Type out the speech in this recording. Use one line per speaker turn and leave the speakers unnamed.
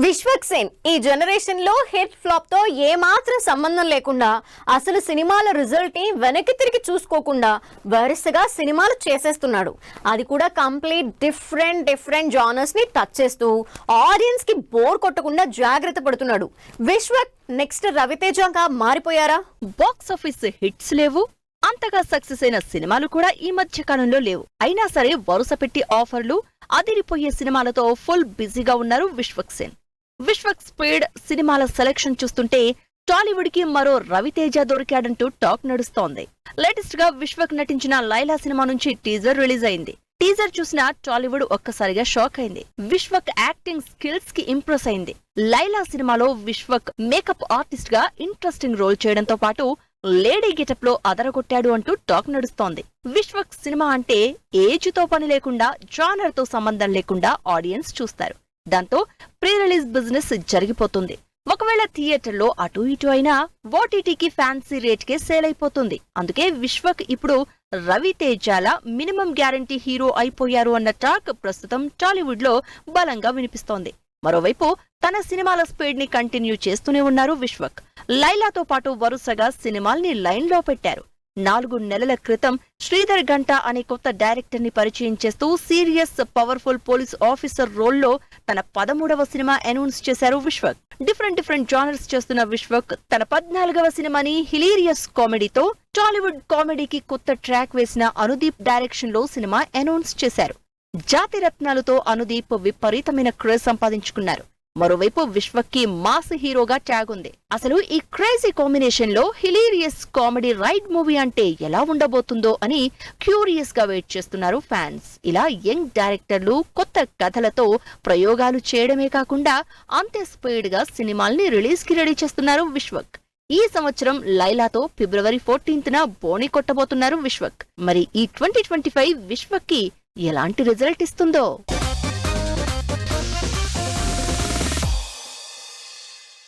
విశ్వక్ సేన్ ఈ జనరేషన్ లో hit flop తో ఏ మాత్రం సంబంధం లేకుండా అసలు సినిమాల రిజల్ట్ ని వెనక్కి తిరిగి చూసుకోకుండా వరుసగా సినిమాలు చేసేస్తున్నాడు. అది కూడా కంప్లీట్ డిఫరెంట్ జానర్స్ ని టచ్ చేస్తూ ఆడియన్స్ కి బోర్ కొట్టకుండా జాగ్రత్త పడుతున్నాడు. విశ్వక్ నెక్స్ట్ రవితేజగా మారిపోయారా?
బాక్స్ ఆఫీస్ హిట్స్ లేవు, అంతగా సక్సెస్ అయిన సినిమాలు కూడా ఈ మధ్య కాలంలో లేవు. అయినా సరే వరుస పెట్టి ఆఫర్లు, అదిరిపోయే సినిమాలతో ఫుల్ బిజీగా ఉన్నారు విశ్వక్ సేన్. విశ్వక్ స్పీడ్ సినిమాల సెలెక్షన్ చూస్తుంటే టాలీవుడ్ కి మరో రవితేజ దొరికాడంటూ టాక్ నడుస్తోంది. లేటెస్ట్ గా విశ్వక్ నటించిన లైలా సినిమా నుంచి టీజర్ రిలీజ్ అయింది. టీజర్ చూసిన టాలీవుడ్ ఒక్కసారిగా షాక్ అయింది. విశ్వక్ యాక్టింగ్ స్కిల్స్ కి ఇంప్రెస్ అయింది. లైలా సినిమాలో విశ్వక్ మేకప్ ఆర్టిస్ట్ గా ఇంట్రెస్టింగ్ రోల్ చేయడంతో పాటు లేడీ గెటప్ లో అదరగొట్టాడు అంటూ టాక్ నడుస్తోంది. విశ్వక్ సినిమా అంటే ఏజ్ తో పని లేకుండా, జానర్ తో సంబంధం లేకుండా ఆడియన్స్ చూస్తారు. దాంతో ప్రీ రిలీజ్ బిజినెస్ జరిగిపోతుంది. ఒకవేళ థియేటర్లో అటు ఇటు అయినా ఓటీటీకి ఫ్యాన్సీ రేట్ కే సేల్ అయిపోతుంది. అందుకే విశ్వక్ ఇప్పుడు రవితేజల మినిమం గ్యారంటీ హీరో అయిపోయారు అన్న టాక్ ప్రస్తుతం టాలీవుడ్ లో బలంగా వినిపిస్తోంది. మరోవైపు తన సినిమాల స్పీడ్ ని కంటిన్యూ చేస్తూనే ఉన్నారు విశ్వక్. లైలాతో పాటు వరుసగా సినిమాల్ని లైన్ లో పెట్టారు. 4 నెలల క్రితం శ్రీధర్ గంటా అనే కొత్త డైరెక్టర్ ని పరిచయం చేస్తూ సీరియస్ పవర్ఫుల్ పోలీస్ ఆఫీసర్ రోల్లో తన 13వ సినిమా అనౌన్స్ చేశారు విశ్వక్. డిఫరెంట్ జానర్స్ చేస్తున్న విశ్వక్ తన 14వ సినిమాని హిలీరియస్ కామెడీతో టాలీవుడ్ కామెడీకి కొత్త ట్రాక్ వేసిన అనుదీప్ డైరెక్షన్ లో సినిమా అనౌన్స్ చేశారు. జాతిరత్నాలతో అనుదీప్ విపరీతమైన క్రేజ్ సంపాదించుకున్నారు. మరోవైపు విశ్వక్ కి మాస్ హీరోగా ట్యాగ్ ఉంది. అసలు ఈ క్రేజీ కాంబినేషన్ లో హిలీరియస్ కామెడీ రైడ్ మూవీ అంటే ఎలా ఉండబోతుందో అని క్యూరియస్ గా వెయిట్ చేస్తున్నారు ఫ్యాన్స్. ఇలా యంగ్ డైరెక్టర్లు కొత్త కథలతో ప్రయోగాలు చేయడమే కాకుండా అంతే స్పీడ్ గా సినిమాల్ని రిలీజ్ కి రెడీ చేస్తున్నారు విశ్వక్. ఈ సంవత్సరం లైలాతో ఫిబ్రవరి 14న బోని కొట్టబోతున్నారు విశ్వక్. మరి ఈ 2025 విశ్వక్ కి ఎలాంటి రిజల్ట్ ఇస్తుందో?